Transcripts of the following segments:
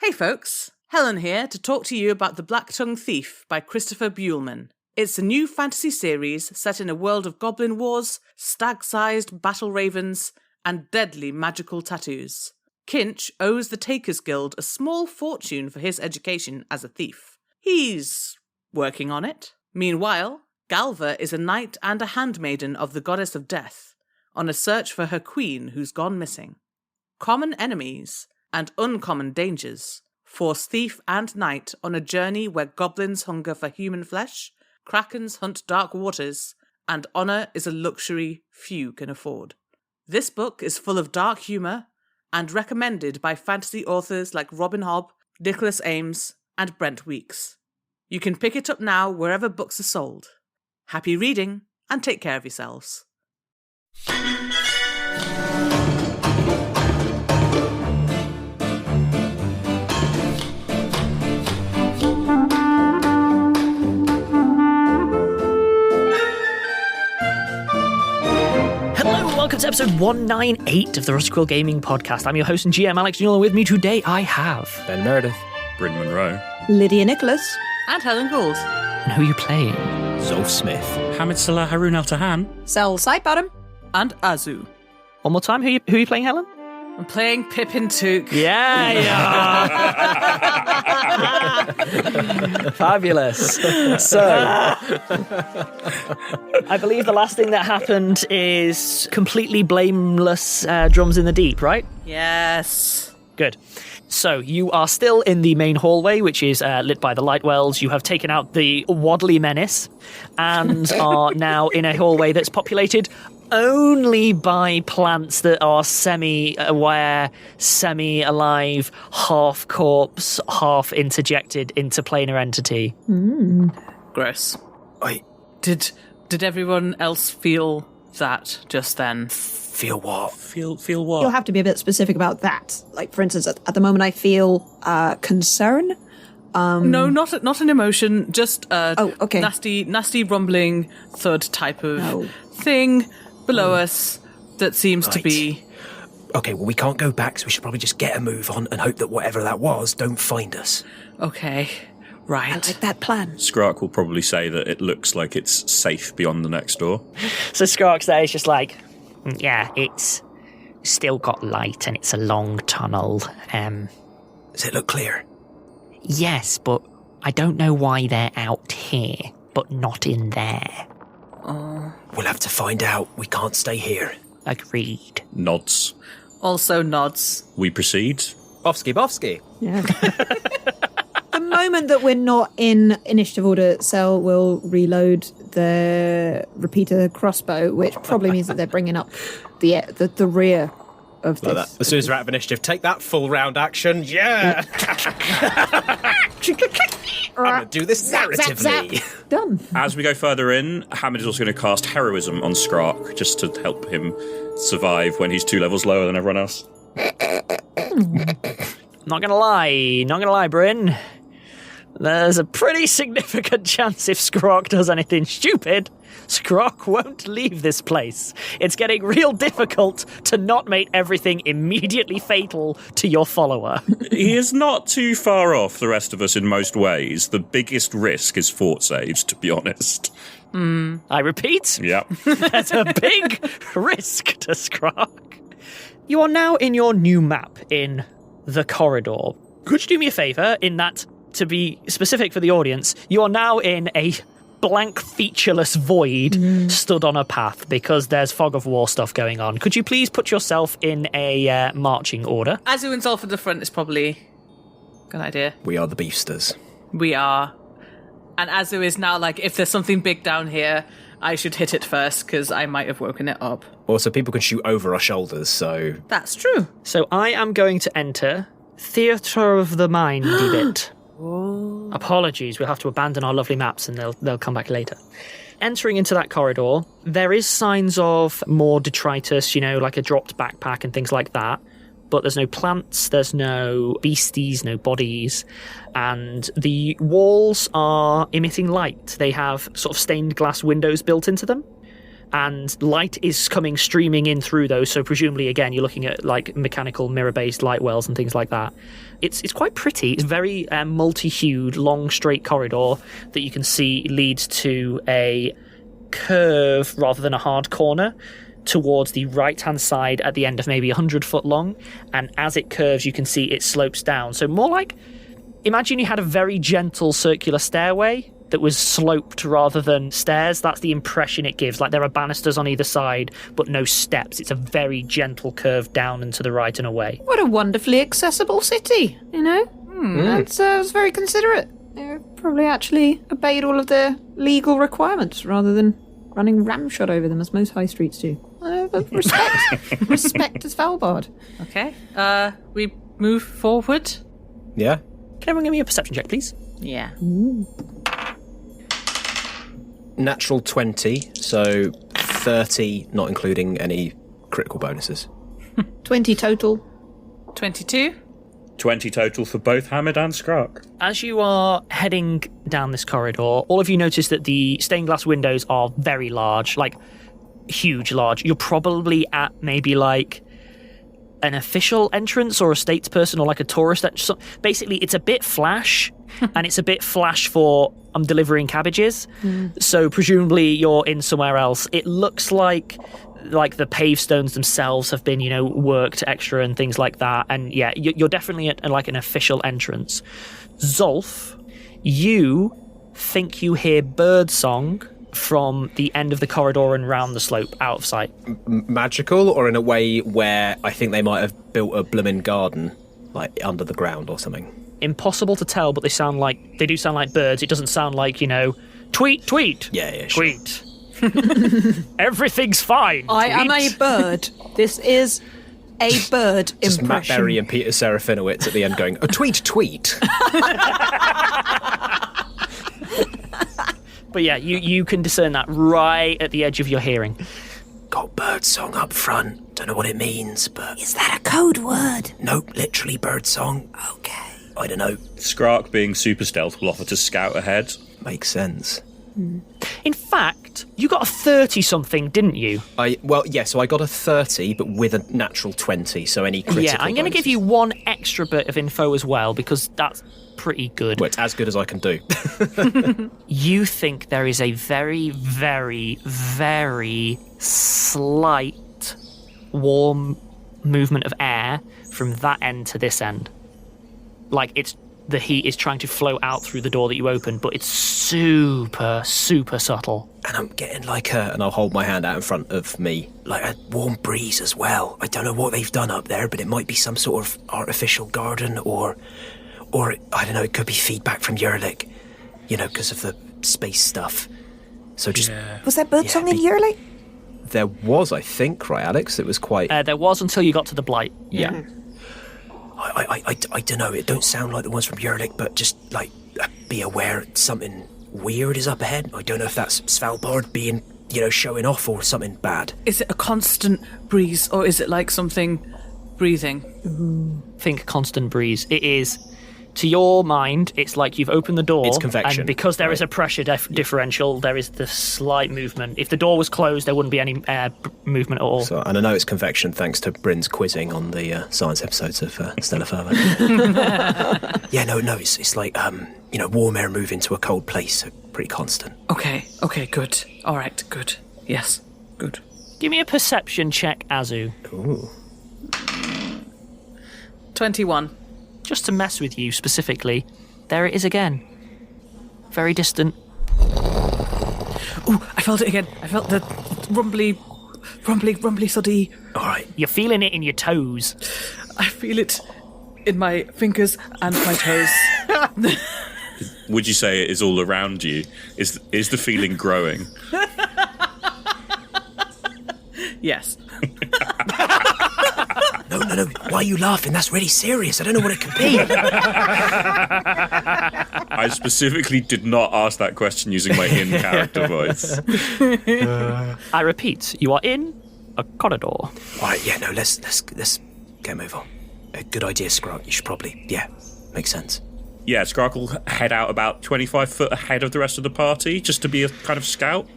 Hey folks, Helen here to talk to you about The Black-Tongue Thief by Christopher Buehlman. It's a new fantasy series set in a world of goblin wars, stag-sized battle ravens, and deadly magical tattoos. Kinch owes the Takers Guild a small fortune for his education as a thief. He's working on it. Meanwhile, Galva is a knight and a handmaiden of the goddess of death, on a search for her queen who's gone missing. Common enemies and uncommon dangers force thief and knight on a journey where goblins hunger for human flesh, krakens hunt dark waters, and honour is a luxury few can afford. This book is full of dark humour and recommended by fantasy authors like Robin Hobb, Nicholas Ames, and Brent Weeks. You can pick it up now wherever books are sold. Happy reading, and take care of yourselves. Welcome to episode 198 of the Rusty Quill Gaming Podcast. I'm your host and GM, Alex Newell, and with me today I have... Ben Meredith. Bryn Monroe. Lydia Nicholas. And Helen Gould. And who are you playing? Zolf Smith. Hamid Salah Haroon Al-Tahan. Sel Sidebottom. And Azu. One more time, who are you playing, Helen? I'm playing Pippin Took. Yeah! Fabulous. So, I believe the last thing that happened is completely blameless drums in the deep, right? Yes. Good. So, you are still in the main hallway, which is lit by the light wells. You have taken out the Waddly Menace and are now in a hallway that's populated only by plants that are semi-aware, semi-alive, half corpse, half interjected into planar entity. Gross. Wait, Did everyone else feel that just then? feel what? Feel what? You'll have to be a bit specific about that. Like, for instance, at the moment I feel concern. No, not an emotion, just okay. nasty rumbling thud type of thing below us that seems to be... Okay, well, we can't go back, so we should probably just get a move on and hope that whatever that was don't find us. Okay, right. I like that plan. Skrark will probably say that it looks like it's safe beyond the next door. So Skrark's there is just like, yeah, it's still got light and it's a long tunnel. Does it look clear? Yes, but I don't know why they're out here, but not in there. We'll have to find out. We can't stay here. Agreed. Nods. Also nods. We proceed. Bofsky. Yeah. The moment that we're not in initiative order, Sel will reload the repeater crossbow, which probably means that they're bringing up the rear of this. Like that. As soon as we're out of initiative, take that full round action. Yeah! I'm going to do this narratively. Done. As we go further in, Hamid is also going to cast Heroism on Skrark, just to help him survive when he's 2 levels lower than everyone else. Not gonna lie, Bryn. There's a pretty significant chance if Skrark does anything stupid, Skrark won't leave this place. It's getting real difficult to not make everything immediately fatal to your follower. He is not too far off the rest of us in most ways. The biggest risk is fort saves, to be honest. I repeat, Yep. there's a big risk to Skrark. You are now in your new map in the corridor. Could you do me a favour in that, to be specific for the audience, you are now in a blank featureless void stood on a path because there's fog of war stuff going on. Could you please put yourself in a marching order? Azu and Zolf at the front is probably a good idea. We are the beefsters. We are. And Azu is now like, if there's something big down here, I should hit it first because I might have woken it up. Also, people can shoot over our shoulders, so... That's true. So I am going to enter Theatre of the Mind a bit. Apologies, we'll have to abandon our lovely maps and they'll come back later. Entering into that corridor, there is signs of more detritus, like a dropped backpack and things like that. But there's no plants, there's no beasties, no bodies, and the walls are emitting light. They have sort of stained glass windows built into them. and light is coming streaming in through those. So presumably, again, you're looking at like mechanical mirror-based light wells and things like that. It's quite pretty. It's very multi-hued, long, straight corridor that you can see leads to a curve rather than a hard corner towards the right-hand side at the end of maybe 100 foot long. And as it curves, you can see it slopes down. So more like, imagine you had a very gentle circular stairway that was sloped rather than stairs. That's the impression it gives. Like there are banisters on either side, but no steps. It's a very gentle curve down and to the right and away. What a wonderfully accessible city, you know? That's very considerate. They probably actually obeyed all of their legal requirements rather than running ramshot over them as most high streets do. Respect. Respect to Svalbard. Okay. We move forward. Yeah. Can everyone give me a perception check, please? Yeah. Natural 20, so 30, not including any critical bonuses. 20 total. 22. 20 total for both Hamid and Skrark. As you are heading down this corridor, all of you notice that the stained glass windows are very large, like huge large. You're probably at maybe like an official entrance or a statesperson or like a tourist. Basically, it's a bit flash, and it's a bit flash for I'm delivering cabbages. So presumably you're in somewhere else. It looks like the pavestones themselves have been, worked extra and things like that. And yeah, you're definitely at like an official entrance. Zolf, you think you hear birdsong from the end of the corridor and round the slope, out of sight. Magical, or in a way where I think they might have built a bloomin' garden, like under the ground or something? Impossible to tell, but they do sound like birds. It doesn't sound like, tweet, tweet. Yeah, sure. Tweet. Everything's fine. I am a bird. This is a bird Just impression. Matt Berry and Peter Serafinowicz at the end going, tweet, tweet. But yeah, you can discern that right at the edge of your hearing. Got bird song up front. Don't know what it means, but... Is that a code word? Nope, literally bird song. Okay. I don't know. Skrark, being super stealth, will offer to scout ahead. Makes sense. In fact, you got a 30-something, didn't you? So I got a 30, but with a natural 20, so any critical Yeah, I'm going to give you one extra bit of info as well, because that's pretty good. Well, it's as good as I can do. You think there is a very, very, very slight warm movement of air from that end to this end. Like the heat is trying to flow out through the door that you opened, but it's super, super subtle. And I'm getting like And I'll hold my hand out in front of me. a warm breeze as well. I don't know what they've done up there, but it might be some sort of artificial garden or I don't know, it could be feedback from Yerlik, because of the space stuff. So just... Yeah. Was there birdsong in Yerlik? There was, I think, right, Alex? It was quite... There was until you got to the blight. Yeah. I don't know, it don't sound like the ones from Yerlik, but just, be aware something weird is up ahead. I don't know if that's Svalbard being, showing off or something bad. Is it a constant breeze, or is it like something breathing? Think constant breeze. It is... To your mind, it's like you've opened the door. It's convection. And because there is a pressure differential, there is the slight movement. If the door was closed, there wouldn't be any movement at all. So, and I know it's convection thanks to Bryn's quizzing on the science episodes of Stella Further. Yeah, no, it's like, warm air moving to a cold place, so pretty constant. Okay, good. All right, good. Yes, good. Give me a perception check, Azu. Ooh. 21. Just to mess with you specifically, there it is again. Very distant. Ooh, I felt it again. I felt the rumbly, suddy. All right. You're feeling it in your toes. I feel it in my fingers and my toes. Would you say it is all around you? Is the feeling growing? Yes. No. Why are you laughing? That's really serious. I don't know what it could be. I specifically did not ask that question using my in-character voice. I repeat, you are in a corridor. All right, yeah, no, let's get a move on. A good idea, Skrark. You should probably, makes sense. Yeah, Skrark will head out about 25 foot ahead of the rest of the party, just to be a kind of scout.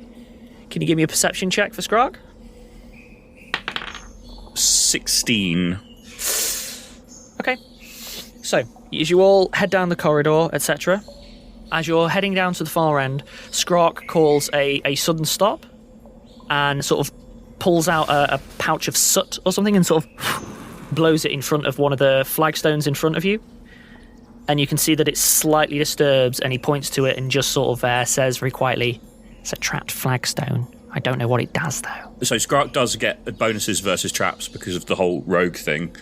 Can you give me a perception check for Skrark? 16. Okay. So, as you all head down the corridor, etc., as you're heading down to the far end, Skrark calls a sudden stop and sort of pulls out a pouch of soot or something and sort of blows it in front of one of the flagstones in front of you. And you can see that it slightly disturbs, and he points to it and just sort of says very quietly, "It's a trapped flagstone. I don't know what it does, though." So Skrark does get bonuses versus traps because of the whole rogue thing.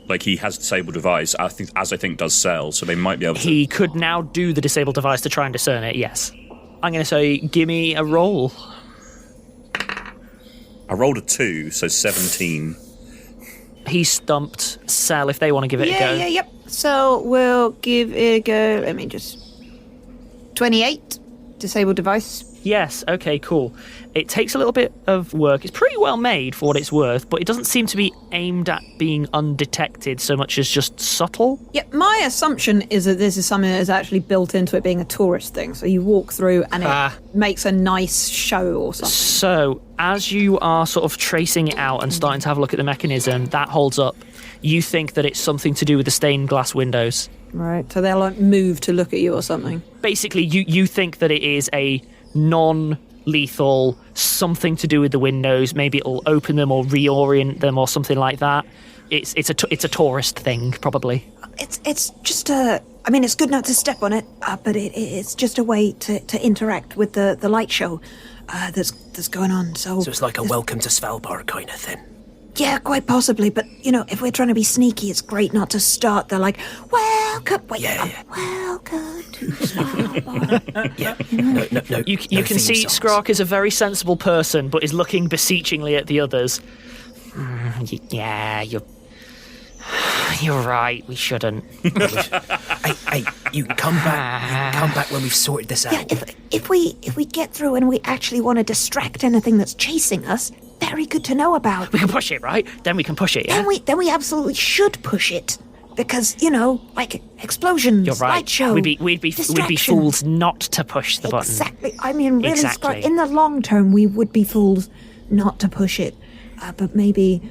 Like, he has disabled device, I think does Cell, so they might be able to... He could now do the disabled device to try and discern it, yes. I'm going to say, give me a roll. I rolled a 2, so 17. He stumped Cell if they want to give it a go. Yep. So we'll give it a go. Let me just... 28, disabled device. Yes, okay, cool. It takes a little bit of work. It's pretty well made for what it's worth, but it doesn't seem to be aimed at being undetected so much as just subtle. Yeah, my assumption is that this is something that is actually built into it being a tourist thing. So you walk through and it makes a nice show or something. So, as you are sort of tracing it out and starting to have a look at the mechanism, that holds up. You think that it's something to do with the stained glass windows. Right, so they'll like move to look at you or something. Basically, you think that it is a non-lethal, something to do with the windows. Maybe it'll open them or reorient them or something like that. It's a tourist thing, probably. It's just a... I mean, it's good not to step on it, but it's just a way to interact with the light show that's going on. So it's like a welcome to Svalbard kind of thing. Yeah, quite possibly. But, you know, if we're trying to be sneaky, it's great not to start. They're like, welcome. Wait, welcome to Svalbard. Yeah. No. You can see songs. Skrark is a very sensible person, but is looking beseechingly at the others. Yeah, you're right. We shouldn't. Hey, you can come back. You can come back when we've sorted this out. Yeah, if we get through and we actually want to distract anything that's chasing us, very good to know about. We can push it, right? Then we can push it, yeah? Then we absolutely should push it. Because, you know, like explosions, You're right. light show, We'd be fools not to push the button. Exactly. I mean, really, Exactly. Scott, in the long term, we would be fools not to push it. But maybe,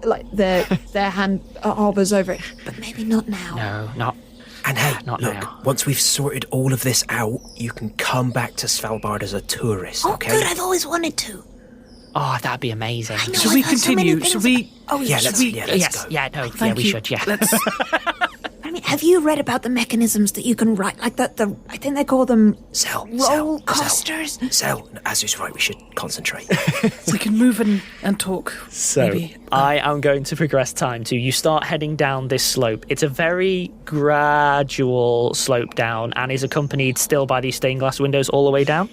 like, their hand harbors over it. But maybe not now. No, not. And hey, Not look, now. once we've sorted all of this out, you can come back to Svalbard as a tourist, Oh, okay? good. I've always wanted to. Oh, that'd be amazing. I know, Should we I've heard so many continue? things Should we... Oh, Yeah, should let's we? go. Yeah, we should, yeah. Let's... I mean, have you read about the mechanisms that you can write? Like the I think they call them roll costers. Cell, Azu's right, we should concentrate. we can move and talk. So, maybe. I am going to progress time to you start heading down this slope. It's a very gradual slope down and is accompanied still by these stained glass windows all the way down.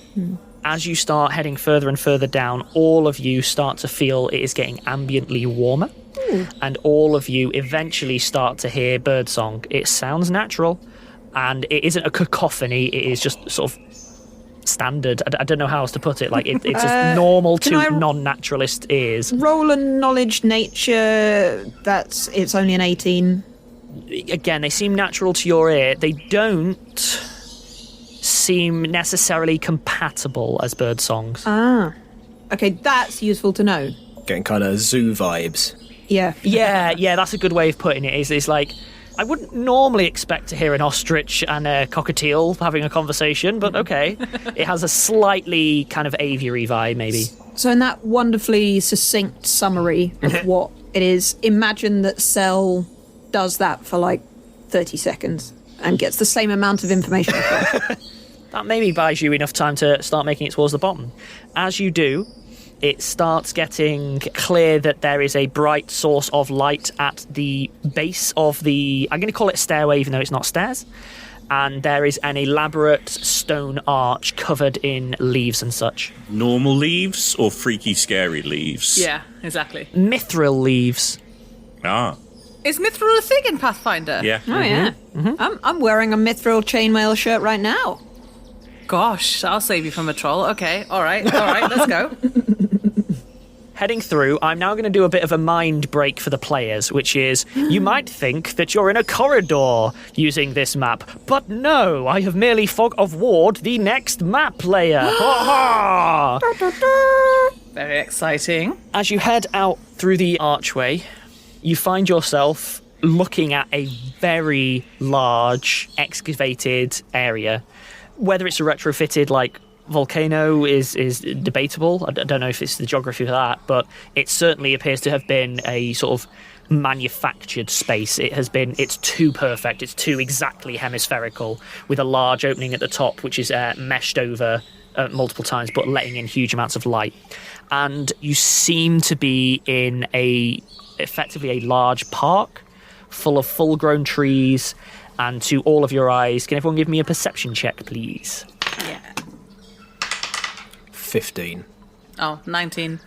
As you start heading further and further down, all of you start to feel it is getting ambiently warmer. And all of you eventually start to hear birdsong. It sounds natural, and it isn't a cacophony. It is just sort of standard. I don't know how else to put it. Like it's just normal can to I- non-naturalist ears. Roll and knowledge nature. It's only an 18. Again, they seem natural to your ear. They don't seem necessarily compatible as bird songs. Okay, that's useful to know. Getting kind of zoo vibes. Yeah. Yeah, that's a good way of putting it. Is like, I wouldn't normally expect to hear an ostrich and a cockatiel having a conversation, but okay. It has a slightly kind of aviary vibe, maybe. So in that wonderfully succinct summary of what it is, imagine that Cell does that for like 30 seconds and gets the same amount of information across. That maybe buys you enough time to start making it towards the bottom. As you do, it starts getting clear that there is a bright source of light at the base of the... I'm going to call it stairway, even though it's not stairs. And there is an elaborate stone arch covered in leaves and such. Normal leaves or freaky, scary leaves? Yeah, exactly. Mithril leaves. Ah, Is Mithril a thing in Pathfinder? yeah. Oh, yeah. I'm wearing a mithril chainmail shirt right now. Gosh, I'll save you from a troll. Okay, all right, let's go. heading through, I'm now going to do a bit of a mind break for the players, which is, you might think that you're in a corridor using this map, but no, I have merely fog of ward the next map layer. Ha ha! Very exciting. As you head out through the archway, you find yourself looking at a very large excavated area. Whether it's a retrofitted, like, volcano is debatable. I don't know if it's the geography of that, but it certainly appears to have been a sort of manufactured space. It's too perfect. It's too exactly hemispherical, with a large opening at the top, which is meshed over multiple times, but letting in huge amounts of light. And you seem to be in effectively a large park full of full-grown trees, and to all of your eyes, can everyone give me a perception check, please? Yeah. 15. Oh, 19.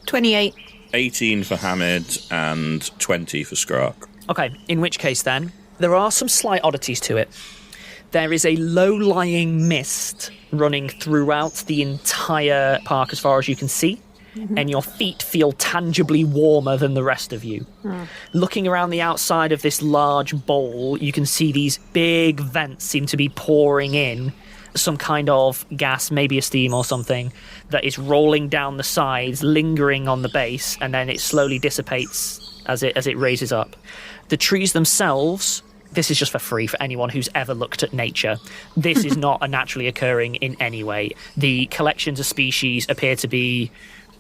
28. 18 for Hamid and 20 for Skrark. Okay, in which case then, there are some slight oddities to it. There is a low-lying mist running throughout the entire park as far as you can see, and your feet feel tangibly warmer than the rest of you. Looking around the outside of this large bowl, you can see these big vents seem to be pouring in some kind of gas, maybe a steam or something, that is rolling down the sides, lingering on the base, and then it slowly dissipates as it raises up. The trees themselves, this is just for free for anyone who's ever looked at nature. This is not a naturally occurring in any way. The collections of species appear to be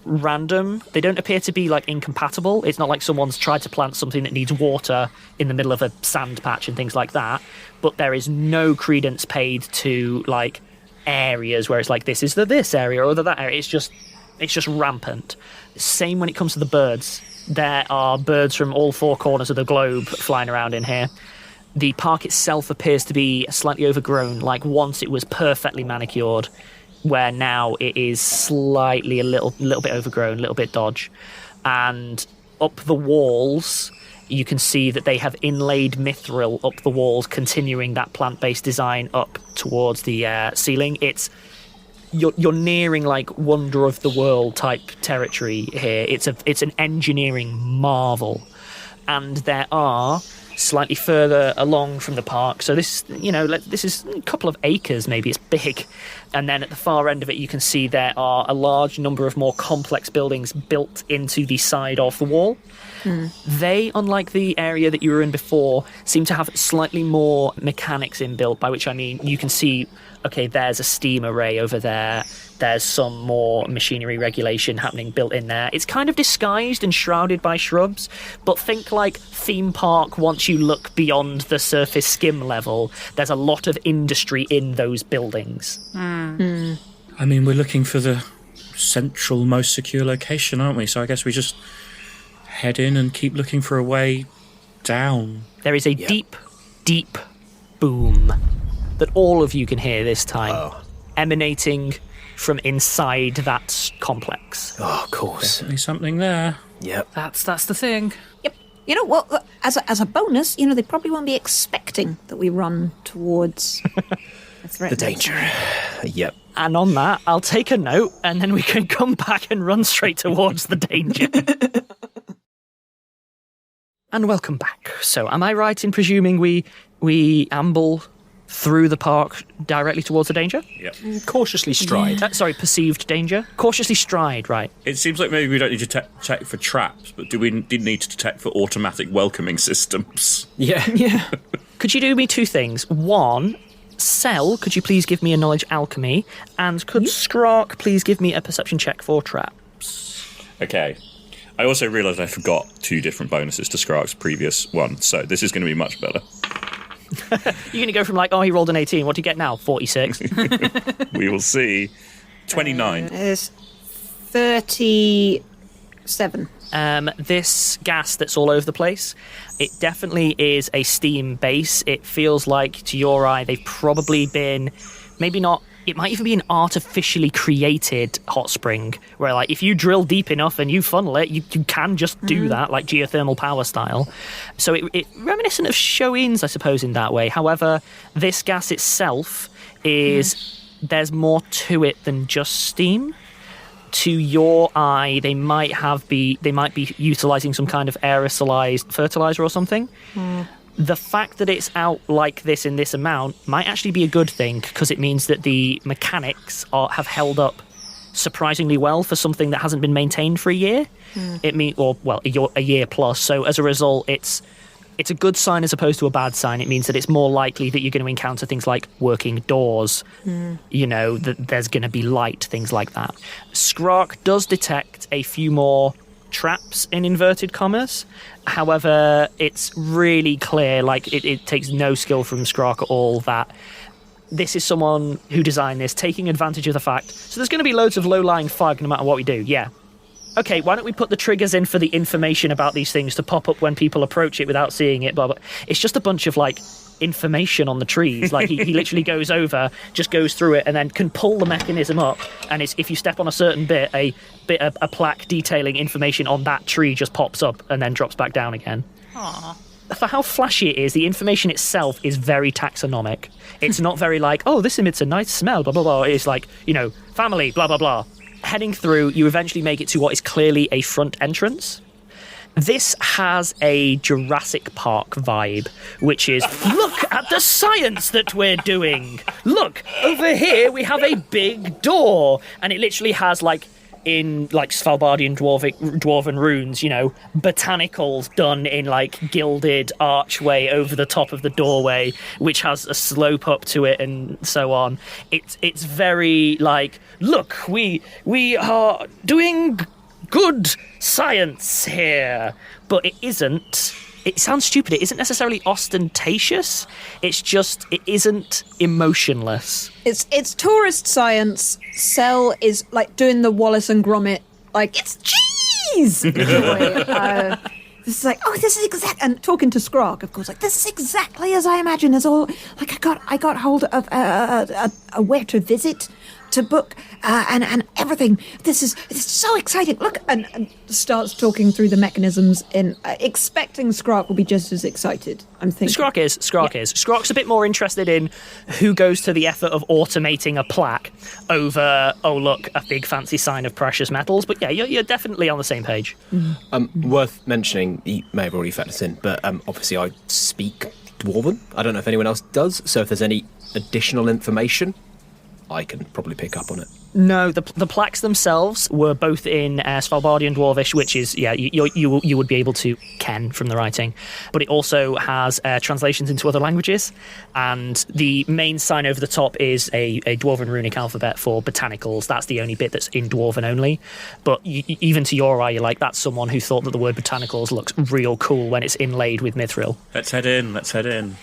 random. They don't appear to be, like, incompatible. It's not like someone's tried to plant something that needs water in the middle of a sand patch and things like that. But there is no credence paid to, like, areas where it's like, this is this area or that area. It's just rampant. Same when it comes to the birds. There are birds from all four corners of the globe flying around in here. The park itself appears to be slightly overgrown, like once it was perfectly manicured, where now it is slightly a little bit overgrown, a little bit dodge. And up the walls, you can see that they have inlaid mithril up the walls, continuing that plant-based design up towards the ceiling. You're nearing, like, wonder of the world type territory here. It's an engineering marvel. And there are, slightly further along from the park, so this is a couple of acres, maybe, it's big, and then at the far end of it you can see there are a large number of more complex buildings built into the side of the wall. They, unlike the area that you were in before, seem to have slightly more mechanics inbuilt, by which I mean you can see, okay, there's a steam array over there, there's some more machinery regulation happening built in there. It's kind of disguised and shrouded by shrubs, but think like theme park once you look beyond the surface skim level. There's a lot of industry in those buildings. I mean, we're looking for the central, most secure location, aren't we? So I guess we just head in and keep looking for a way down. There is a deep, deep boom that all of you can hear this time, emanating from inside that complex. Oh, of course. Definitely something there. Yep. That's the thing. Yep. You know what? As a bonus, they probably won't be expecting that we run towards a threat. The danger. Yep. And on that, I'll take a note, and then we can come back and run straight towards the danger. And welcome back. So, am I right in presuming we amble through the park directly towards the danger? Yep. Cautiously stride. Perceived danger. Cautiously stride, right. It seems like maybe we don't need to check for traps, but do we need to detect for automatic welcoming systems? Yeah. Could you do me two things? One, Cell, could you please give me a knowledge alchemy? And could Skrark please give me a perception check for traps? Okay. I also realised I forgot 2 different bonuses to Skrark's previous one, so this is going to be much better. You're going to go from like, he rolled an 18. What do you get now? 46. We will see. 29. It's 37. This gas that's all over the place, it definitely is a steam base. It feels like, to your eye, they've probably been, maybe not, it might even be an artificially created hot spring, where, like, if you drill deep enough and you funnel it, you can just do that, like geothermal power style. So it reminiscent of Shoin's, I suppose, in that way. However, this gas itself is, there's more to it than just steam. to your eye, they might be utilizing some kind of aerosolized fertilizer or something. The fact that it's out like this in this amount might actually be a good thing, because it means that the mechanics have held up surprisingly well for something that hasn't been maintained for a year. A year plus. So as a result, it's a good sign as opposed to a bad sign. It means that it's more likely that you're going to encounter things like working doors, that there's going to be light, things like that. Skrark does detect a few more traps in inverted commas. However, it's really clear, it takes no skill from Skrark at all, that this is someone who designed this, taking advantage of the fact. So there's going to be loads of low-lying fog no matter what we do, yeah. Okay, why don't we put the triggers in for the information about these things to pop up when people approach it without seeing it, blah, blah. It's just a bunch of, information on the trees. He literally goes over, just goes through it, and then can pull the mechanism up, and if you step on a certain bit, a plaque detailing information on that tree just pops up and then drops back down again. Aww. For how flashy it is, the information itself is very taxonomic. It's not very this emits a nice smell, blah, blah, blah. It's family, blah, blah, blah. Heading through, you eventually make it to what is clearly a front entrance. This has a Jurassic Park vibe, which is, look at the science that we're doing. Look, over here we have a big door. And it literally has, in Svalbardian dwarven runes, botanicals done in gilded archway over the top of the doorway, which has a slope up to it and so on. It's very look, we are doing good science here, but it isn't. It sounds stupid. It isn't necessarily ostentatious. It's just, it isn't emotionless. It's tourist science. Cell is doing the Wallace and Gromit, it's cheese! Joy. This is this is exact. And talking to Skrark, of course, this is exactly as I imagined. As all, I got hold of where to visit, to book, and everything. It's so exciting. Look, and starts talking through the mechanisms in expecting Skrark will be just as excited. I'm thinking Skrark is. Skrark's a bit more interested in who goes to the effort of automating a plaque over, oh look, a big fancy sign of precious metals. But yeah, you're definitely on the same page. Worth mentioning, you may have already factored this in, but obviously I speak Dwarven. I don't know if anyone else does. So if there's any additional information, I can probably pick up on it. No, the plaques themselves were both in Svalbardian Dwarvish, which is, you would be able to ken from the writing. But it also has translations into other languages. And the main sign over the top is a Dwarven runic alphabet for botanicals. That's the only bit that's in Dwarven only. But even to your eye, you're that's someone who thought that the word botanicals looks real cool when it's inlaid with mithril. Let's head in.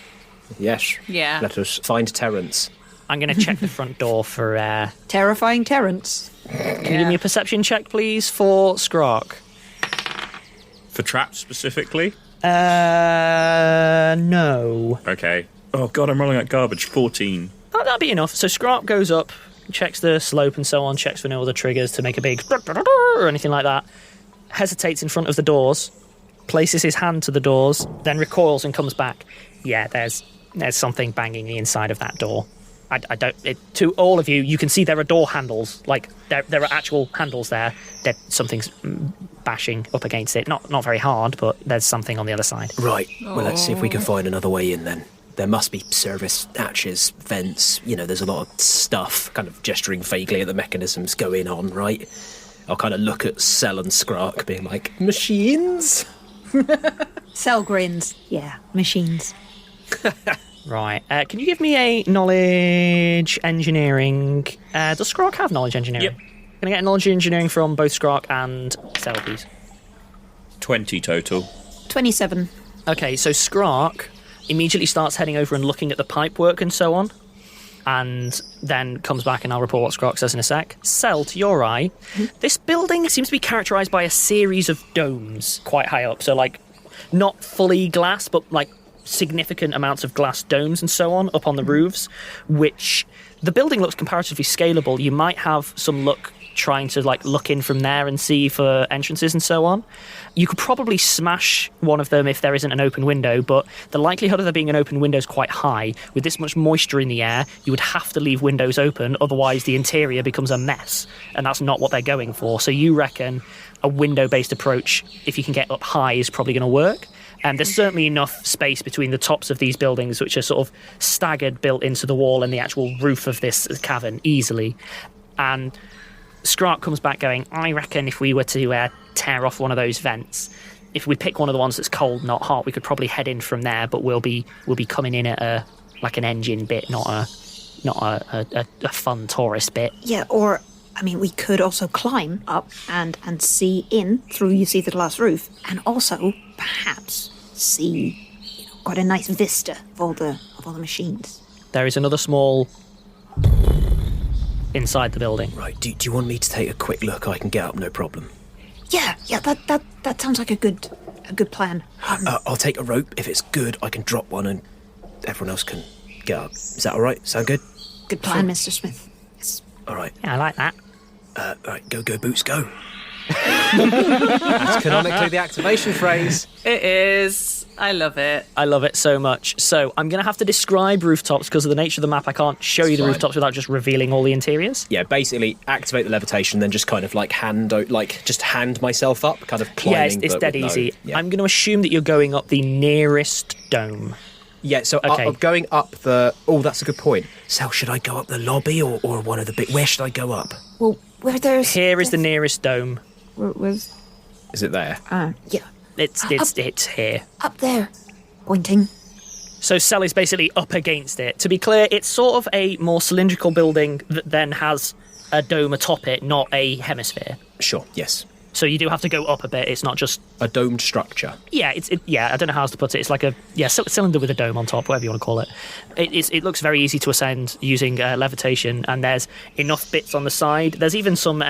Yes. Yeah. Let us find Terence. I'm going to check the front door for... terrifying Terence. Can you give me a perception check, please, for Skrark? For traps, specifically? No. Okay. Oh, God, I'm rolling like garbage. 14. Oh, that'd be enough. So Skrark goes up, checks the slope and so on, checks for no other triggers to make a big... or anything like that, hesitates in front of the doors, places his hand to the doors, then recoils and comes back. Yeah, there's something banging the inside of that door. To all of you, you can see there are door handles. There are actual handles there. Something's bashing up against it. Not very hard, but there's something on the other side. Right. Well, let's see if we can find another way in then. There must be service hatches, vents. There's a lot of stuff, kind of gesturing vaguely at the mechanisms going on, right? I'll kind of look at Cell and Skrark being machines? Cell grins. Yeah, machines. Right. Can you give me a knowledge engineering? Does Skrark have knowledge engineering? Yep. Can I get a knowledge engineering from both Skrark and Cell, please? 20 total. 27. Okay, so Skrark immediately starts heading over and looking at the pipework and so on, and then comes back and I'll report what Skrark says in a sec. Cell, to your eye, this building seems to be characterised by a series of domes quite high up. So, not fully glass, but, significant amounts of glass domes and so on up on the roofs, which the building looks comparatively scalable. You might have some luck trying to like look in from there and see for entrances and so on. You could probably smash one of them if there isn't an open window, but the likelihood of there being an open window is quite high. With this much moisture in the air, you would have to leave windows open, otherwise the interior becomes a mess, and that's not what they're going for. So you reckon a window-based approach, if you can get up high, is probably going to work. And there's certainly enough space between the tops of these buildings, which are sort of staggered, built into the wall, and the actual roof of this cavern easily. And Skrark comes back going, I reckon if we were to tear off one of those vents, if we pick one of the ones that's cold, not hot, we could probably head in from there, but we'll be coming in at an engine bit, not a fun tourist bit. Yeah, or, I mean, we could also climb up and see in through, you see, the glass roof, and also perhaps see, quite a nice vista of all the machines. There is another small inside the building. Right, do you want me to take a quick look? I can get up, no problem. Yeah, that sounds like a good plan. I'll take a rope. If it's good, I can drop one and everyone else can get up. Is that all right? Sound good? Good plan, Mr. Smith. Yes. All right. Yeah, I like that. Right, go, boots, go. That's canonically the activation phrase. It is. I love it. I love it so much. So I'm going to have to describe rooftops because of the nature of the map. I can't show you the rooftops without just revealing all the interiors. Yeah, basically activate the levitation, then just kind of like hand myself up, kind of climbing. Yeah, it's dead easy. Yeah. I'm going to assume that you're going up the nearest dome. Yeah, so Okay. I'm going up the... Oh, that's a good point. So should I go up the lobby or one of the big... Where should I go up? Well, where there's... Here is the nearest dome. Was Is it there? yeah, It's here. up there, pointing. So Cell is basically up against it. To be clear, it's sort of a more cylindrical building that then has a dome atop it, not a hemisphere. Sure, yes. So you do have to go up a bit. It's not just... A domed structure. Yeah, I don't know how else to put it. It's like a cylinder with a dome on top, whatever you want to call it. It looks very easy to ascend using levitation, and there's enough bits on the side. There's even some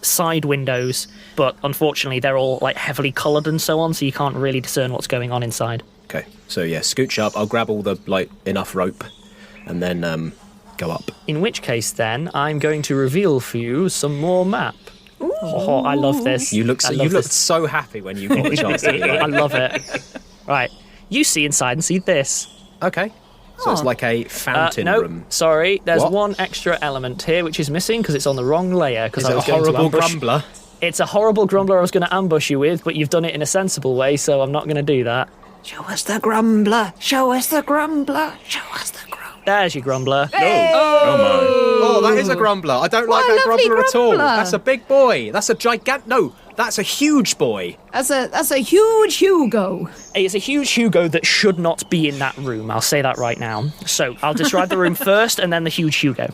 side windows, but unfortunately they're all like heavily coloured and so on, so you can't really discern what's going on inside. Okay, so yeah, scooch up. I'll grab all the enough rope, and then go up. In which case, then I'm going to reveal for you some more map. Oh, I love this. You looked so happy when you got the chance to do that. I love it. Right, you see inside and see this. Okay. So it's like a fountain No, room. sorry. There's What? one extra element here which is missing because it's on the wrong layer. Is it a horrible grumbler? It's a horrible grumbler I was going to ambush you with, but you've done it in a sensible way, so I'm not going to do that. Show us the grumbler. Show us the grumbler. Show us the grumbler. There's your grumbler. Oh, that is a grumbler. I don't like What a that lovely grumbler at all. grumbler. That's a big boy. That's a No, that's a huge boy. That's a huge Hugo. It's a huge Hugo that should not be in that room. I'll say that right now. So I'll describe the room first and then the huge Hugo.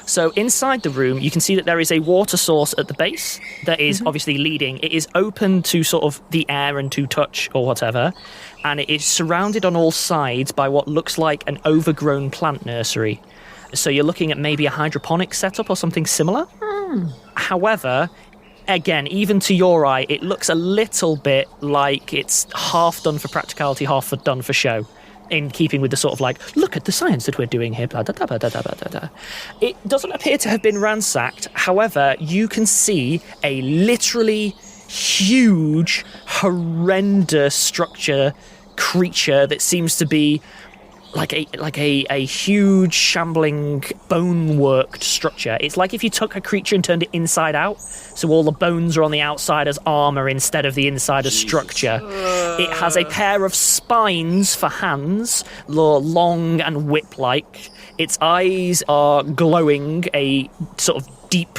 So inside the room, you can see that there is a water source at the base that is obviously leading. It is open to sort of the air and to touch or whatever. And it is surrounded on all sides by what looks like an overgrown plant nursery. So you're looking at maybe a hydroponic setup or something similar. However, again, even to your eye, it looks a little bit like it's half done for practicality, half done for show. In keeping with the sort of like, look at the science that we're doing here, blah, blah, blah, blah, blah, blah, blah. It doesn't appear to have been ransacked. However, you can see a literally huge, horrendous creature that seems to be like a huge, shambling, bone-worked structure. It's like if you took a creature and turned it inside out, so all the bones are on the outside as armour instead of the inside as structure. It has a pair of spines for hands, long and whip-like. Its eyes are glowing a sort of deep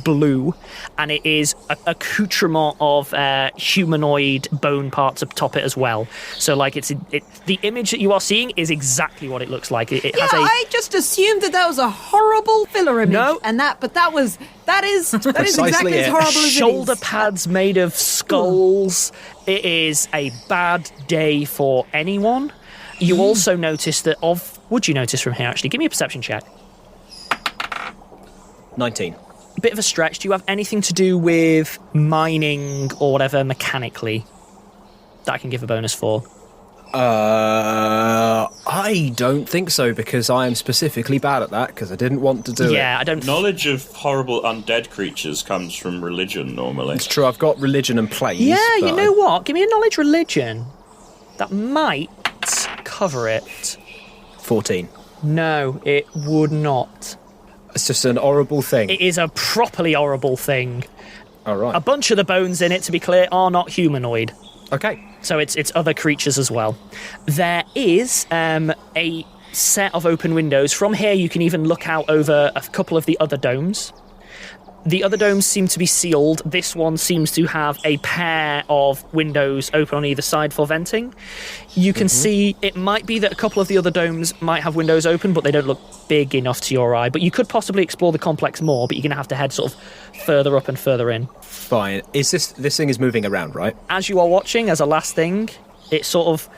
blue, and it is an accoutrement of humanoid bone parts atop it as well. So, like, the image that you are seeing is exactly what it looks like. It has I just assumed that was a horrible filler image. No. That is exactly it. as horrible as it is. shoulder pads made of skulls. It is a bad day for anyone. You also notice that would you notice from here, actually? Give me a perception check. 19. A bit of a stretch. Do you have anything to do with mining or whatever mechanically that I can give a bonus for? I don't think so, because I am specifically bad at that, because I didn't want to do it. Yeah, I don't... Knowledge of horrible undead creatures comes from religion, normally. It's true, I've got religion and plays. Yeah, you but know what? Give me a knowledge religion. That might cover it. 14. No, it would not. It's just an horrible thing. It is a properly horrible thing. All right. A bunch of the bones in it, to be clear, are not humanoid. Okay. So it's other creatures as well. There is a set of open windows. From here, you can even look out over a couple of the other domes. The other domes seem to be sealed. This one seems to have a pair of windows open on either side for venting. You can see it might be that a couple of the other domes might have windows open, but they don't look big enough to your eye. But you could possibly explore the complex more, but you're going to have to head sort of further up and further in. Fine. Is this thing is moving around, right? As you are watching, as a last thing, it sort of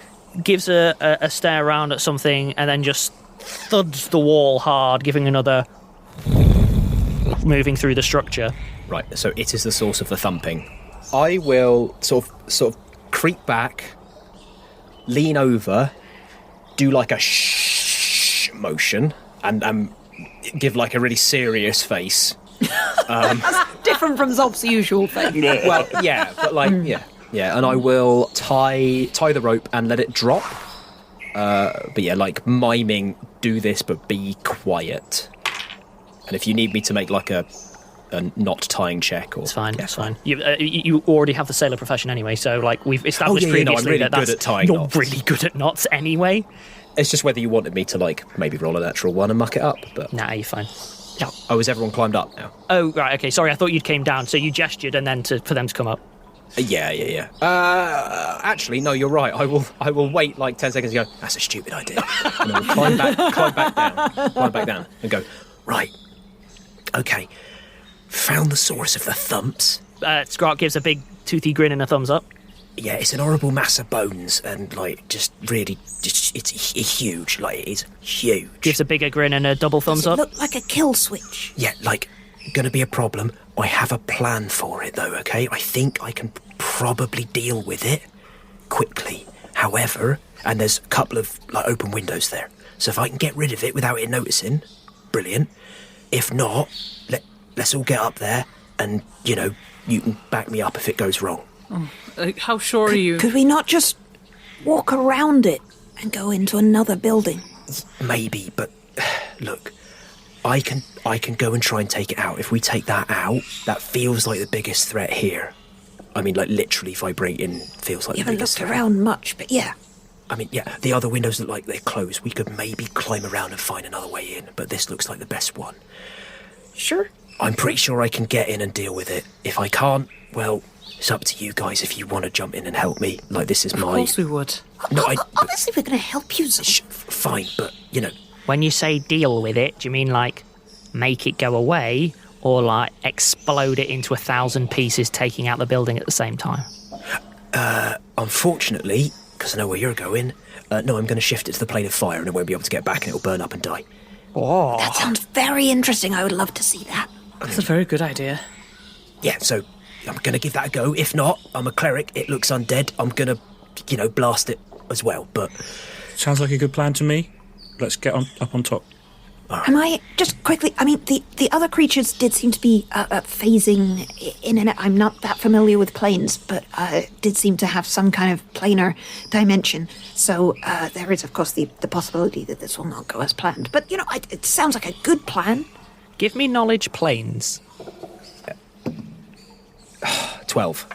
gives a stare around at something and then just thuds the wall hard, giving another moving through the structure. Right, so it is the source of the thumping. I will sort of creep back, lean over, do like a shh motion, and give like a really serious face. That's different from Zolf's usual thing. Well, yeah, but like, yeah, and I will tie the rope and let it drop. But yeah, like miming, do this, but be quiet. And if you need me to make like a not tying check, or It's fine, yeah, it's fine. You already have the sailor profession anyway, so like we've established no, previously I'm really that that's, good at tying you're knots. really good at knots anyway. It's just whether you wanted me to like maybe roll a natural one and muck it up. But Nah, you're fine. Yeah. oh, is everyone climbed up now? Oh, right, okay, sorry, I thought you'd came down, so you gestured and then for them to come up. Yeah. Actually, no, you're right. I will wait like 10 seconds and go, that's a stupid idea. And then we'll climb back down, and go, right, okay, found the source of the thumps. Scrot gives a big toothy grin and a thumbs up. Yeah, it's an horrible mass of bones, and like just really, it's huge. Like it is huge. Gives a bigger grin and a double thumbs up. Look like a kill switch. Yeah, like gonna be a problem. I have a plan for it though. Okay, I think I can probably deal with it quickly. However, and there's a couple of like open windows there, so if I can get rid of it without it noticing, brilliant. If not, let's all get up there, and you know you can back me up if it goes wrong. How sure are you? Could we not just walk around it and go into another building? Maybe, but look, I can go and try and take it out. If we take that out, that feels like the biggest threat here. I mean, like literally vibrating feels like You the haven't biggest looked threat. around much, but yeah. I mean, yeah, the other windows look like they're closed. We could maybe climb around and find another way in, but this looks like the best one. Sure. I'm pretty sure I can get in and deal with it. If I can't, well, it's up to you guys if you want to jump in and help me. Like, this is Of my... course we would. No, Obviously we're going to help you, Zolf. fine, but, you know... When you say deal with it, do you mean like make it go away or like explode it into 1,000 pieces, taking out the building at the same time? Unfortunately, because I know where you're going, no, I'm going to shift it to the plane of fire and it won't be able to get back and it'll burn up and die. Oh. That sounds very interesting. I would love to see that. That's a very good idea. Yeah, so I'm going to give that a go. If not, I'm a cleric, it looks undead, I'm going to, blast it as well, but... Sounds like a good plan to me. Let's get up on top. Am I, just quickly, I mean, the other creatures did seem to be phasing in and out. I'm not that familiar with planes, but did seem to have some kind of planar dimension. So there is, of course, the possibility that this will not go as planned. But, it sounds like a good plan. Give me knowledge planes. 12.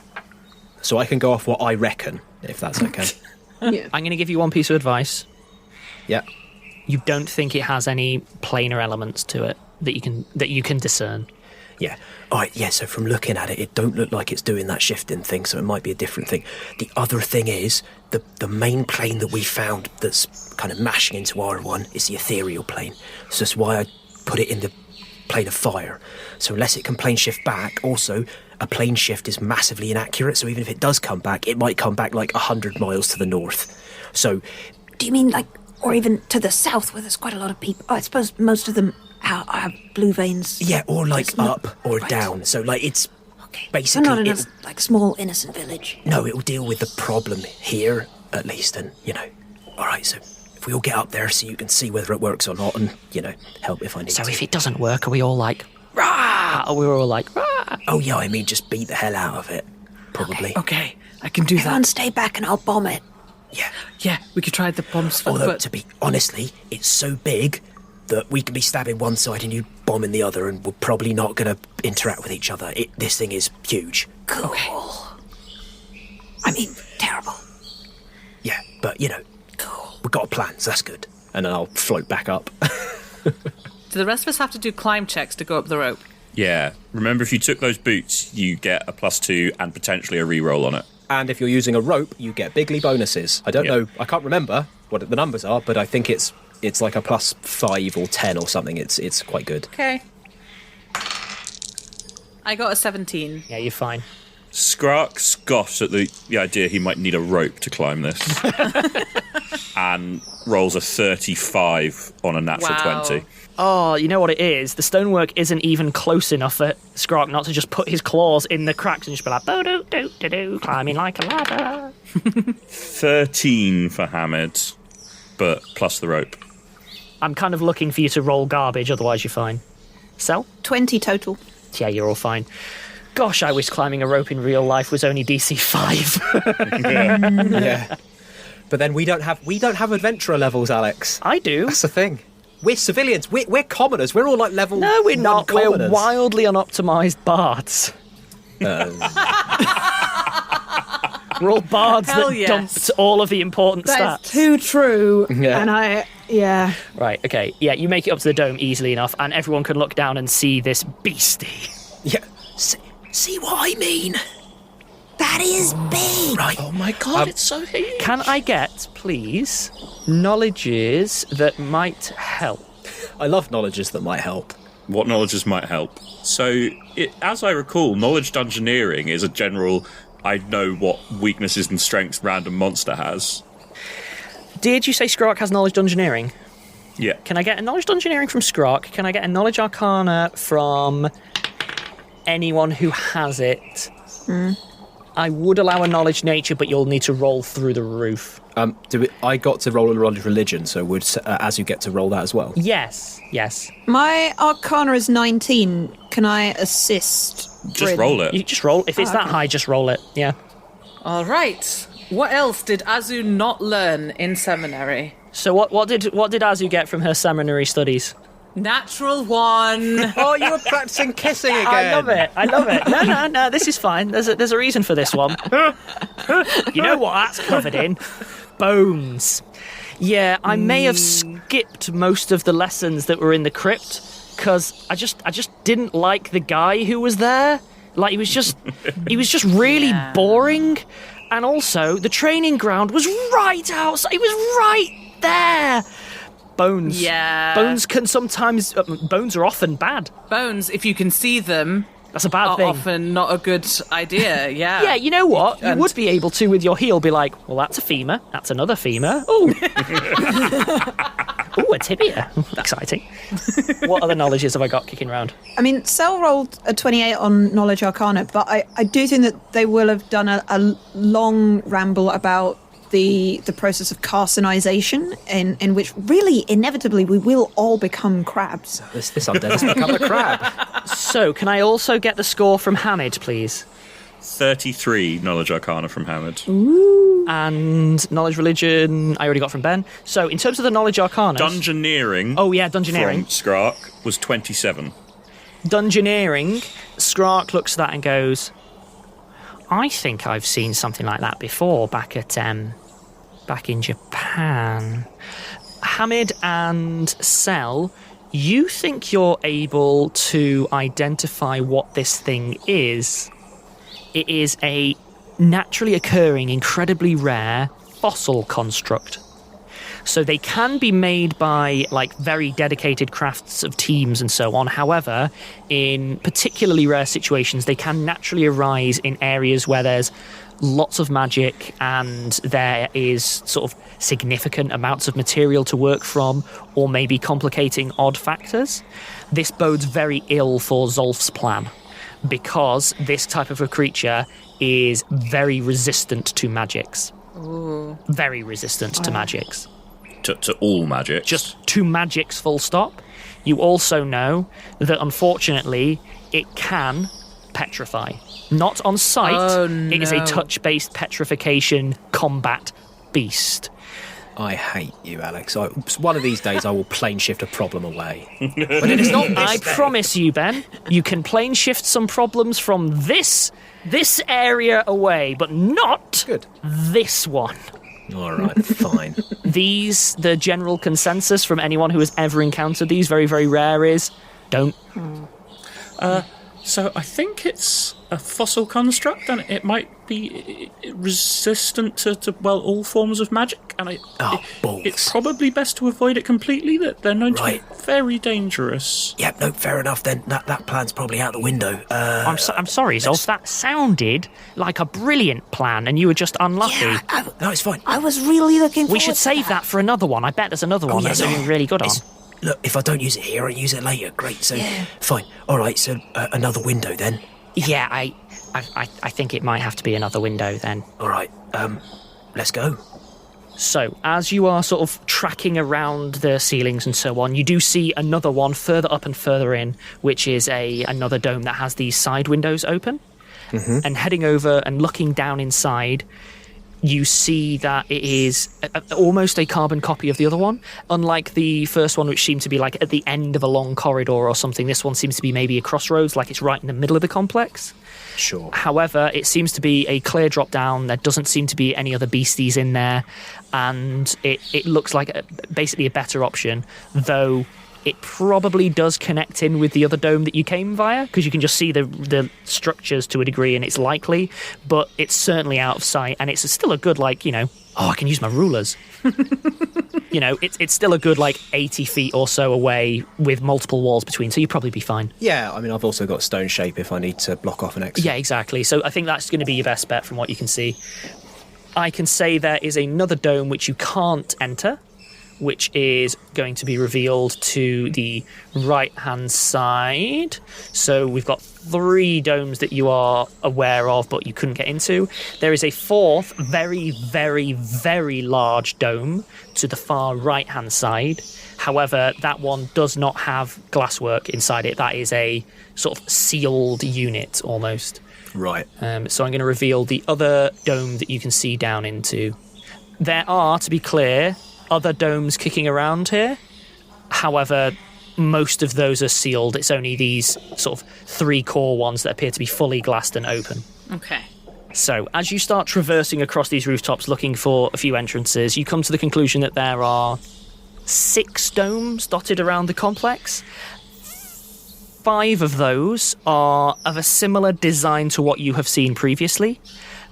So I can go off what I reckon, if that's okay. Yeah. I'm going to give you one piece of advice. Yeah. You don't think it has any planar elements to it that you can discern. Yeah. All right, yeah, so from looking at it, it don't look like it's doing that shifting thing, so it might be a different thing. The other thing is, the main plane that we found that's kind of mashing into our one is the ethereal plane. So that's why I put it in the plane of fire. So unless it can plane shift back, also, a plane shift is massively inaccurate, so even if it does come back, it might come back like 100 miles to the north. So... Do you mean, or even to the south, where there's quite a lot of people? I suppose most of them have blue veins. Yeah, or There's up or right. down. So it's Okay. basically... So not in a small innocent village. No, it will deal with the problem here, at least, and, all right, so if we all get up there so you can see whether it works or not, and, help if I need to. So if it doesn't work, are we all like, rah? Or we're all like, rah? Oh, yeah, I mean, just beat the hell out of it, probably. Okay, I can do Everyone that. stay back and I'll bomb it. Yeah. Yeah, we could try the bombs first. Although, But to be honestly, it's so big that we could be stabbing one side and you bombing the other, and we're probably not going to interact with each other. This thing is huge. Cool. I mean, terrible. Yeah, but, Cool. we've got a plan, so that's good. And then I'll float back up. do the rest of us have to do climb checks to go up the rope? Yeah. Remember, if you took those boots, you get a +2 and potentially a reroll on it. And if you're using a rope, you get bigly bonuses. I don't Yep. know, I can't remember what the numbers are, but I think it's like a +5 or 10 or something. It's quite good. Okay. I got a 17. Yeah, you're fine. Skrark scoffs at the idea he might need a rope to climb this. And rolls a 35 on a natural Wow. 20. Oh, you know what it is? The stonework isn't even close enough for Skrark not to just put his claws in the cracks and just be like, boo-doo-doo-doo-doo, climbing like a ladder. 13 for Hamid, but plus the rope. I'm kind of looking for you to roll garbage, otherwise you're fine. Sel? 20 total. Yeah, you're all fine. Gosh, I wish climbing a rope in real life was only DC 5. Yeah. But then we don't have adventurer levels, Alex. I do. That's the thing. We're civilians. We're commoners. We're all like level. No, we're 1 not. We're commoners. wildly unoptimized bards. We're all bards Hell that yes. dumped all of the important That's stats. too true. Yeah. And yeah. Right, okay. Yeah, you make it up to the dome easily enough, and everyone can look down and see this beastie. Yeah. See what I mean? That is big. Right. Oh my god, it's so huge. Can I get, please, knowledges that might help? I love knowledges that might help. What knowledges might help? So, as I recall, knowledge dungeoneering is a general, I know what weaknesses and strengths random monster has. Did you say Skrark has knowledge dungeoneering? Yeah. Can I get a knowledge dungeoneering from Skrark? Can I get a knowledge arcana from anyone who has it? I would allow a knowledge nature, but you'll need to roll through the roof. I got to roll a knowledge religion, so would as you get to roll that as well? Yes. My arcana is 19. Can I assist Just Bryn? roll it. You just roll. If it's that okay. high, just roll it. Yeah. All right. What else did Azu not learn in seminary? So what did Azu get from her seminary studies? Natural 1. Oh, you were practicing kissing again. I love it. No, this is fine. There's a reason for this one. You know what that's covered in? Bones. Yeah, I may have skipped most of the lessons that were in the crypt because I just didn't like the guy who was there. Like he was just really boring, and also the training ground was right outside. It was right there. Bones. Yeah. Bones can sometimes. Bones are often bad. Bones, if you can see them, That's a bad are thing. often not a good idea. Yeah. Yeah, you know what? You And- would be able to, with your heel, be like, well, that's a femur. That's another femur. Ooh. Ooh, a tibia. Exciting. What other knowledges have I got kicking around? I mean, Cell rolled a 28 on Knowledge Arcana, but I do think that they will have done a long ramble about the process of carcinization, in which really, inevitably, we will all become crabs. This undead has become a crab. So, can I also get the score from Hamid, please? 33 knowledge arcana from Hamid. And knowledge religion, I already got from Ben. So, in terms of the knowledge arcana... Dungeoneering. Oh, yeah, dungeoneering. From Skrark was 27. Dungeoneering, Skrark looks at that and goes, I think I've seen something like that before back in Japan. Hamid and Sel, you think you're able to identify what this thing is. It is a naturally occurring, incredibly rare fossil construct. So they can be made by very dedicated crafts of teams and so on. However, in particularly rare situations, they can naturally arise in areas where there's lots of magic and there is sort of significant amounts of material to work from, or maybe complicating odd factors. This bodes very ill for Zolf's plan, because this type of a creature is very resistant to magics. Ooh. Very resistant to magics. To all magic. Just to magics full stop. You also know that unfortunately it can petrify. Not on sight. Oh, It is a no. touch-based petrification combat beast. I hate you, Alex. One of these days I will plane shift a problem away. But it is not this I day. promise you, Ben, you can plane shift some problems from this area away, but not Good. this one. All right, fine. The general consensus from anyone who has ever encountered these, very, very rare, is don't. So I think it's a fossil construct, and it might be resistant to all forms of magic. And balls. it's probably best to avoid it completely. That they're known to Right. be very dangerous. Yep, no, fair enough then. That plan's probably out the window. I'm sorry, Zolf. That sounded like a brilliant plan, and you were just unlucky. No, it's fine. I was really looking forward We should to save that for another one. I bet there's another one that's doing really good on. Look, if I don't use it here, I'll use it later. Great, so fine. All right, so another window then. Yeah, I think it might have to be another window then. All right, let's go. So, as you are sort of tracking around the ceilings and so on, you do see another one further up and further in, which is another dome that has these side windows open. Mm-hmm. And heading over and looking down inside, you see that it is almost a carbon copy of the other one. Unlike the first one, which seemed to be like at the end of a long corridor or something, this one seems to be maybe a crossroads, like it's right in the middle of the complex. Sure. However, it seems to be a clear drop down. There doesn't seem to be any other beasties in there, and it looks like basically a better option, though it probably does connect in with the other dome that you came via, because you can just see the structures to a degree, and it's likely, but it's certainly out of sight, and it's still a good, I can use my rulers. It's still a good 80 feet or so away with multiple walls between, so you'd probably be fine. Yeah, I mean, I've also got stone shape if I need to block off an exit. Yeah, exactly. So I think that's going to be your best bet from what you can see. I can say there is another dome which you can't enter, which is going to be revealed to the right-hand side. So we've got 3 domes that you are aware of, but you couldn't get into. There is a 4th, very, very, very large dome to the far right-hand side. However, that one does not have glasswork inside it. That is a sort of sealed unit, almost. Right. So I'm going to reveal the other dome that you can see down into. There are, to be clear, other domes kicking around here. However, most of those are sealed. It's only these sort of 3 core ones that appear to be fully glassed and open. Okay. So, as you start traversing across these rooftops looking for a few entrances, you come to the conclusion that there are 6 domes dotted around the complex. 5 of those are of a similar design to what you have seen previously,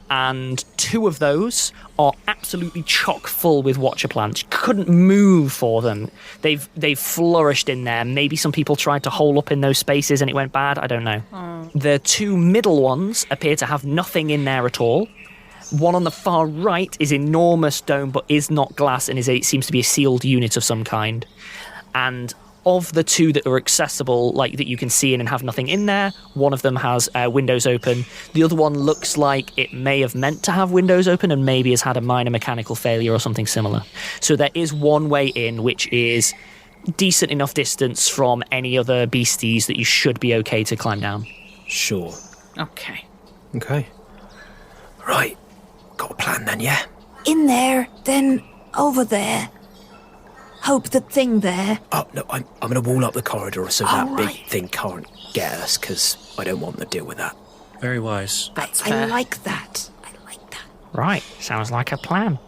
and 2 of those are absolutely chock full with watcher plants. You couldn't move for them. They've flourished in there. Maybe some people tried to hole up in those spaces and it went bad. I don't know. The 2 middle ones appear to have nothing in there at all. One on the far right is enormous dome but is not glass and seems to be a sealed unit of some kind. And of the 2 that are accessible, that you can see in and have nothing in there, one of them has windows open. The other one looks like it may have meant to have windows open and maybe has had a minor mechanical failure or something similar. So there is one way in, which is decent enough distance from any other beasties that you should be okay to climb down. Sure. Okay. Okay. Right. Got a plan then, yeah? In there, then over there. Hope the thing there. Oh, no, I'm going to wall up the corridor so that Oh, big right. thing can't get us, because I don't want to deal with that. Very wise. That's I fair. like that. I like that. Right, sounds like a plan.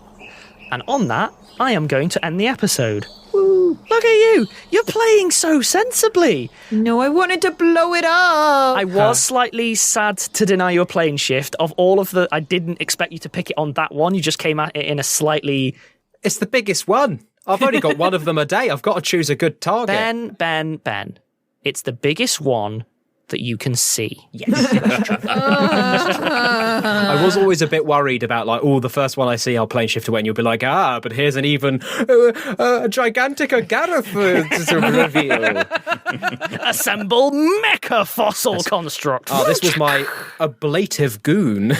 And on that, I am going to end the episode. Woo. Look at you! You're playing so sensibly! No, I wanted to blow it up. I was slightly sad to deny your plane shift. Of all of the... I didn't expect you to pick it on that one. You just came at it in a slightly... It's the biggest one. I've only got one of them a day. I've got to choose a good target. Ben. It's the biggest one that you can see. I was always a bit worried about, the first one I see, I'll plane shift away, and you'll be like, but here's an even gigantic Gareth to reveal. Assemble mecha fossil construct. This was my ablative goon.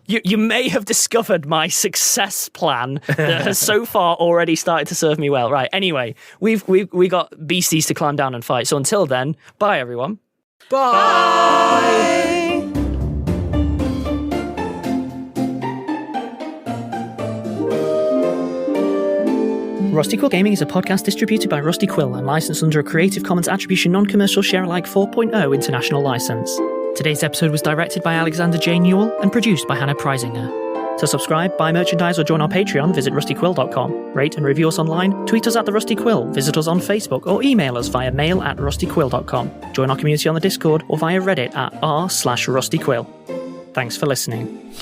You may have discovered my success plan that has so far already started to serve me well. Right, anyway, we got beasties to climb down and fight. So until then, bye everyone. Bye! Rusty Quill Gaming is a podcast distributed by Rusty Quill and licensed under a Creative Commons Attribution Non-Commercial Share-alike 4.0 international license. Today's episode was directed by Alexander J. Newell and produced by Hannah Preisinger. To subscribe, buy merchandise or join our Patreon, visit rustyquill.com. Rate and review us online, tweet us at The Rusty Quill, visit us on Facebook or email us via mail@rustyquill.com. Join our community on the Discord or via Reddit at r/rustyquill. Thanks for listening.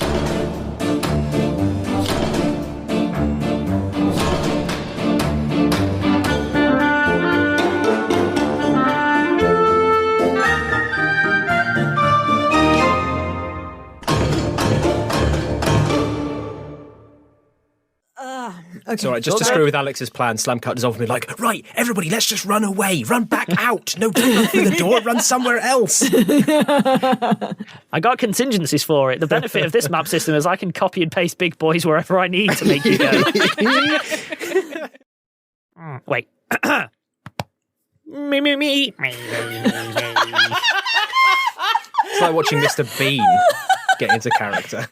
Okay. It's all right, just to screw with Alex's plan, Slamcut dissolved me like, right, everybody, let's just run away. Run back out. No, don't run through the door. Run somewhere else. I got contingencies for it. The benefit of this map system is I can copy and paste big boys wherever I need to make you go. Wait. Me. It's like watching Mr. Bean get into character.